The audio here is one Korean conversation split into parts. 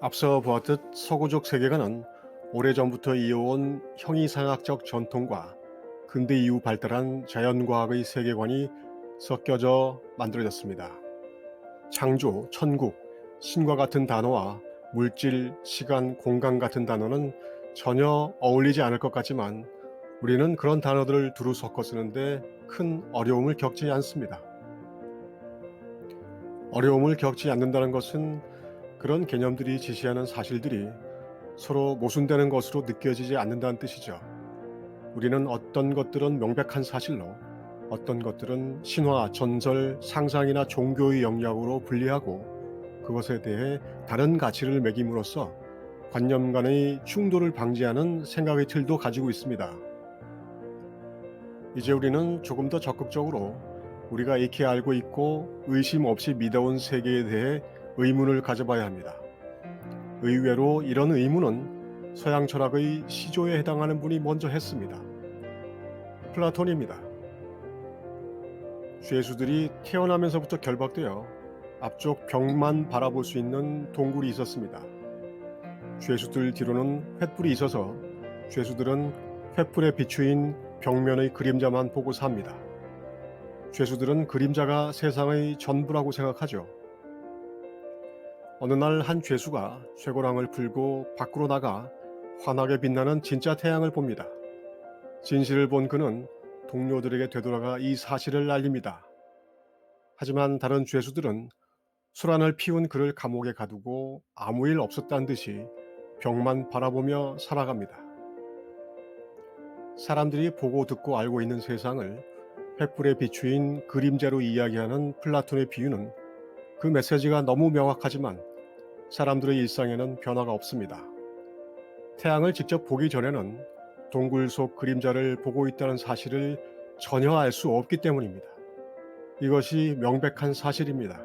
앞서 보았듯 서구적 세계관은 오래전부터 이어온 형이상학적 전통과 근대 이후 발달한 자연과학의 세계관이 섞여져 만들어졌습니다. 창조, 천국, 신과 같은 단어와 물질, 시간, 공간 같은 단어는 전혀 어울리지 않을 것 같지만 우리는 그런 단어들을 두루 섞어 쓰는데 큰 어려움을 겪지 않습니다. 어려움을 겪지 않는다는 것은 그런 개념들이 지시하는 사실들이 서로 모순되는 것으로 느껴지지 않는다는 뜻이죠. 우리는 어떤 것들은 명백한 사실로, 어떤 것들은 신화, 전설, 상상이나 종교의 영역으로 분리하고 그것에 대해 다른 가치를 매김으로써 관념 간의 충돌을 방지하는 생각의 틀도 가지고 있습니다. 이제 우리는 조금 더 적극적으로 우리가 익히 알고 있고 의심 없이 믿어온 세계에 대해 의문을 가져봐야 합니다. 의외로 이런 의문은 서양 철학의 시조에 해당하는 분이 먼저 했습니다. 플라톤입니다. 죄수들이 태어나면서부터 결박되어 앞쪽 벽만 바라볼 수 있는 동굴이 있었습니다. 죄수들 뒤로는 횃불이 있어서 죄수들은 횃불에 비추인 벽면의 그림자만 보고 삽니다. 죄수들은 그림자가 세상의 전부라고 생각하죠. 어느 날 한 죄수가 쇠고랑을 풀고 밖으로 나가 환하게 빛나는 진짜 태양을 봅니다. 진실을 본 그는 동료들에게 되돌아가 이 사실을 알립니다. 하지만 다른 죄수들은 술안을 피운 그를 감옥에 가두고 아무 일 없었다는 듯이 벽만 바라보며 살아갑니다. 사람들이 보고 듣고 알고 있는 세상을 횃불에 비추인 그림자로 이야기하는 플라톤의 비유는 그 메시지가 너무 명확하지만 사람들의 일상에는 변화가 없습니다. 태양을 직접 보기 전에는 동굴 속 그림자를 보고 있다는 사실을 전혀 알 수 없기 때문입니다. 이것이 명백한 사실입니다.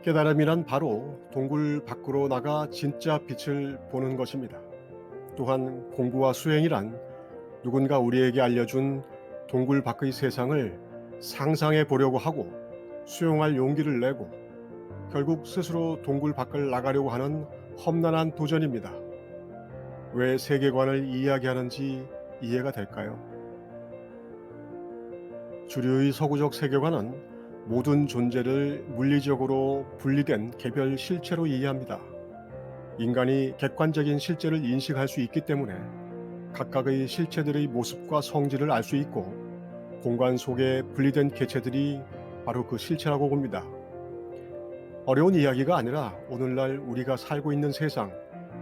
깨달음이란 바로 동굴 밖으로 나가 진짜 빛을 보는 것입니다. 또한 공부와 수행이란 누군가 우리에게 알려준 동굴 밖의 세상을 상상해 보려고 하고 수용할 용기를 내고 결국 스스로 동굴 밖을 나가려고 하는 험난한 도전입니다. 왜 세계관을 이야기하는지 이해가 될까요? 주류의 서구적 세계관은 모든 존재를 물리적으로 분리된 개별 실체로 이해합니다. 인간이 객관적인 실제를 인식할 수 있기 때문에 각각의 실체들의 모습과 성질을 알 수 있고 공간 속에 분리된 개체들이 바로 그 실체라고 봅니다. 어려운 이야기가 아니라 오늘날 우리가 살고 있는 세상,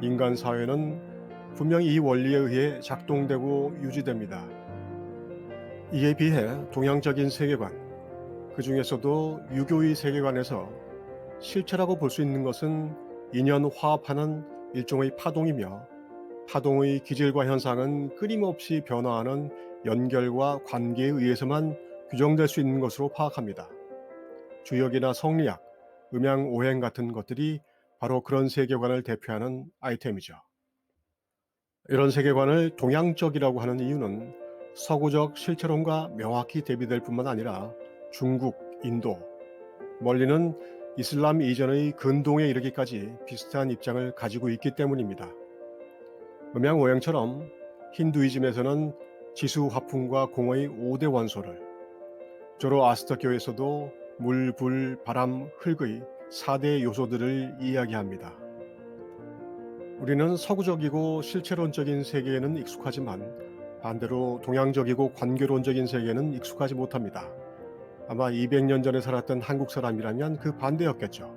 인간 사회는 분명히 이 원리에 의해 작동되고 유지됩니다. 이에 비해 동양적인 세계관, 그 중에서도 유교의 세계관에서 실체라고 볼 수 있는 것은 인연 화합하는 일종의 파동이며 파동의 기질과 현상은 끊임없이 변화하는 연결과 관계에 의해서만 규정될 수 있는 것으로 파악합니다. 주역이나 성리학, 음양 오행 같은 것들이 바로 그런 세계관을 대표하는 아이템이죠. 이런 세계관을 동양적이라고 하는 이유는 서구적 실체론과 명확히 대비될 뿐만 아니라 중국, 인도, 멀리는 이슬람 이전의 근동에 이르기까지 비슷한 입장을 가지고 있기 때문입니다. 음양오행처럼 힌두이즘에서는 지수, 화풍과 공의 5대 원소를, 조로아스터교에서도 물, 불, 바람, 흙의 4대 요소들을 이야기합니다. 우리는 서구적이고 실체론적인 세계에는 익숙하지만 반대로 동양적이고 관계론적인 세계에는 익숙하지 못합니다. 아마 200년 전에 살았던 한국 사람이라면 그 반대였겠죠.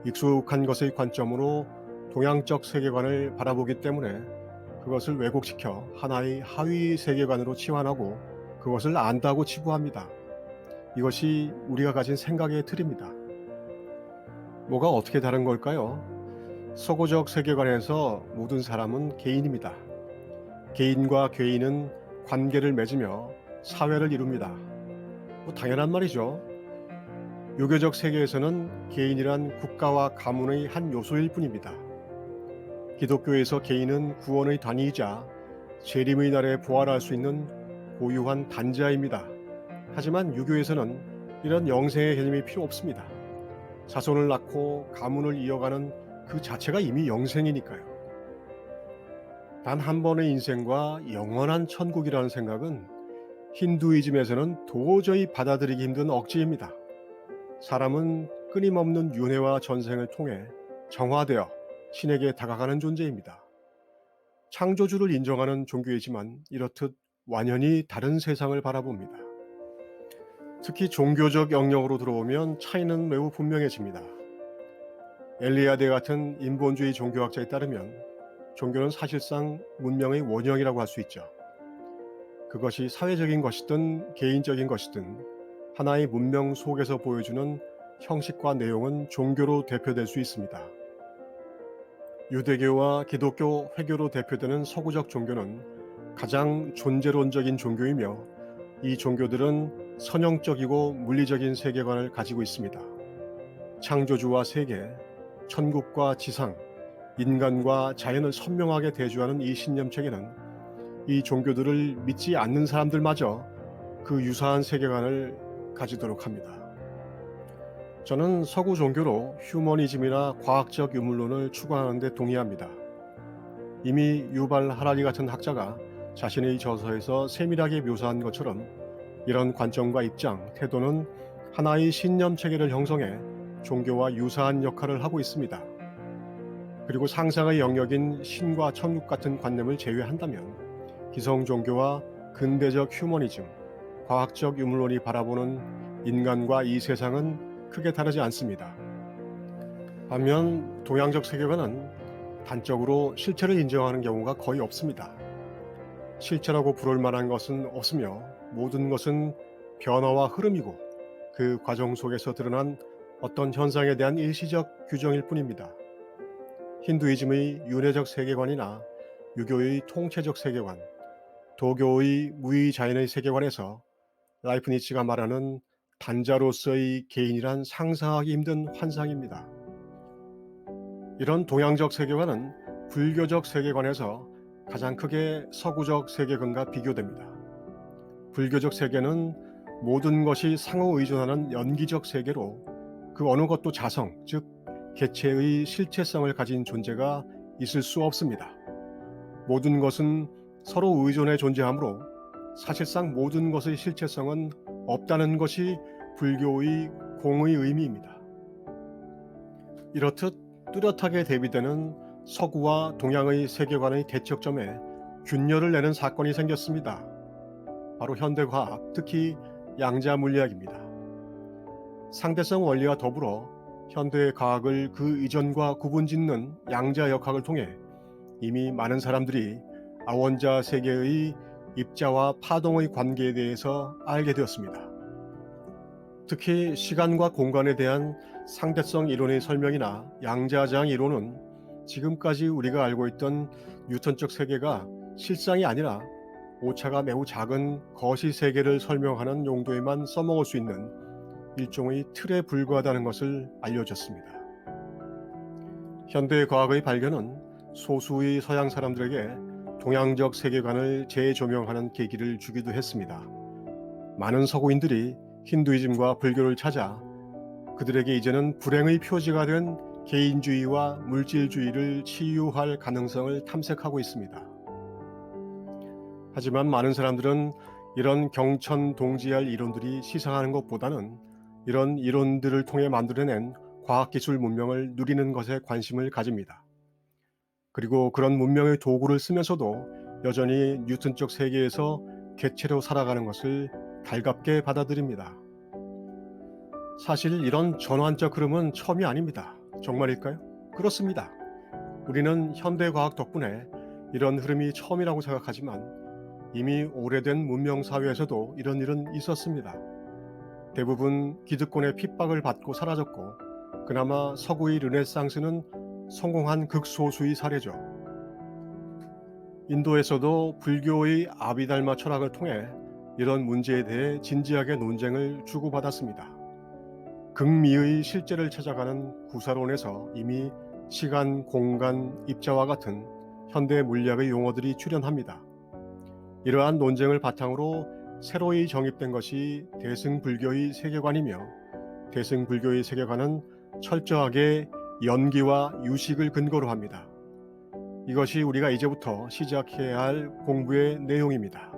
익숙한 것의 관점으로 동양적 세계관을 바라보기 때문에 그것을 왜곡시켜 하나의 하위 세계관으로 치환하고 그것을 안다고 치부합니다. 이것이 우리가 가진 생각의 틀입니다. 뭐가 어떻게 다른 걸까요? 서구적 세계관에서 모든 사람은 개인입니다. 개인과 개인은 관계를 맺으며 사회를 이룹니다. 당연한 말이죠. 유교적 세계에서는 개인이란 국가와 가문의 한 요소일 뿐입니다. 기독교에서 개인은 구원의 단위이자 재림의 날에 부활할 수 있는 고유한 단자입니다. 하지만 유교에서는 이런 영생의 개념이 필요 없습니다. 자손을 낳고 가문을 이어가는 그 자체가 이미 영생이니까요. 단 한 번의 인생과 영원한 천국이라는 생각은 힌두이즘에서는 도저히 받아들이기 힘든 억지입니다. 사람은 끊임없는 윤회와 전생을 통해 정화되어 신에게 다가가는 존재입니다. 창조주를 인정하는 종교이지만 이렇듯 완연히 다른 세상을 바라봅니다. 특히 종교적 영역으로 들어오면 차이는 매우 분명해집니다. 엘리아데 같은 인본주의 종교학자에 따르면 종교는 사실상 문명의 원형이라고 할 수 있죠. 그것이 사회적인 것이든 개인적인 것이든 하나의 문명 속에서 보여주는 형식과 내용은 종교로 대표될 수 있습니다. 유대교와 기독교, 회교로 대표되는 서구적 종교는 가장 존재론적인 종교이며 이 종교들은 선형적이고 물리적인 세계관을 가지고 있습니다. 창조주와 세계, 천국과 지상, 인간과 자연을 선명하게 대조하는 이 신념체계는 이 종교들을 믿지 않는 사람들마저 그 유사한 세계관을 가지도록 합니다. 저는 서구 종교로 휴머니즘이나 과학적 유물론을 추구하는 데 동의합니다. 이미 유발 하라리 같은 학자가 자신의 저서에서 세밀하게 묘사한 것처럼 이런 관점과 입장, 태도는 하나의 신념 체계를 형성해 종교와 유사한 역할을 하고 있습니다. 그리고 상상의 영역인 신과 천국 같은 관념을 제외한다면 기성 종교와 근대적 휴머니즘, 과학적 유물론이 바라보는 인간과 이 세상은 크게 다르지 않습니다. 반면 동양적 세계관은 단적으로 실체를 인정하는 경우가 거의 없습니다. 실체라고 부를 만한 것은 없으며 모든 것은 변화와 흐름이고 그 과정 속에서 드러난 어떤 현상에 대한 일시적 규정일 뿐입니다. 힌두이즘의 윤회적 세계관이나 유교의 통체적 세계관, 도교의 무의자연의 세계관에서 라이프니츠가 말하는 단자로서의 개인이란 상상하기 힘든 환상입니다. 이런 동양적 세계관은 불교적 세계관에서 가장 크게 서구적 세계관과 비교됩니다. 불교적 세계는 모든 것이 상호 의존하는 연기적 세계로 그 어느 것도 자성, 즉 개체의 실체성을 가진 존재가 있을 수 없습니다. 모든 것은 서로 의존해 존재하므로 사실상 모든 것의 실체성은 없다는 것이 불교의 공의 의미입니다. 이렇듯 뚜렷하게 대비되는 서구와 동양의 세계관의 대척점에 균열을 내는 사건이 생겼습니다. 바로 현대과학, 특히 양자물리학입니다. 상대성 원리와 더불어 현대의 과학을 그 이전과 구분짓는 양자역학을 통해 이미 많은 사람들이 아원자 세계의 입자와 파동의 관계에 대해서 알게 되었습니다. 특히 시간과 공간에 대한 상대성 이론의 설명이나 양자장 이론은 지금까지 우리가 알고 있던 뉴턴적 세계가 실상이 아니라 오차가 매우 작은 거시 세계를 설명하는 용도에만 써먹을 수 있는 일종의 틀에 불과하다는 것을 알려줬습니다. 현대 과학의 발견은 소수의 서양 사람들에게 동양적 세계관을 재조명하는 계기를 주기도 했습니다. 많은 서구인들이 힌두이즘과 불교를 찾아 그들에게 이제는 불행의 표지가 된 개인주의와 물질주의를 치유할 가능성을 탐색하고 있습니다. 하지만 많은 사람들은 이런 경천동지할 이론들이 시사하는 것보다는 이런 이론들을 통해 만들어낸 과학기술 문명을 누리는 것에 관심을 가집니다. 그리고 그런 문명의 도구를 쓰면서도 여전히 뉴턴적 세계에서 객체로 살아가는 것을 달갑게 받아들입니다. 사실 이런 전환적 흐름은 처음이 아닙니다. 정말일까요? 그렇습니다. 우리는 현대과학 덕분에 이런 흐름이 처음이라고 생각하지만 이미 오래된 문명사회에서도 이런 일은 있었습니다. 대부분 기득권의 핍박을 받고 사라졌고 그나마 서구의 르네상스는 성공한 극소수의 사례죠. 인도에서도 불교의 아비달마 철학을 통해 이런 문제에 대해 진지하게 논쟁을 주고받았습니다. 극미의 실제를 찾아가는 구사론에서 이미 시간, 공간, 입자와 같은 현대 물리학의 용어들이 출현합니다. 이러한 논쟁을 바탕으로 새로이 정립된 것이 대승불교의 세계관이며 대승불교의 세계관은 철저하게 연기와 유식을 근거로 합니다. 이것이 우리가 이제부터 시작해야 할 공부의 내용입니다.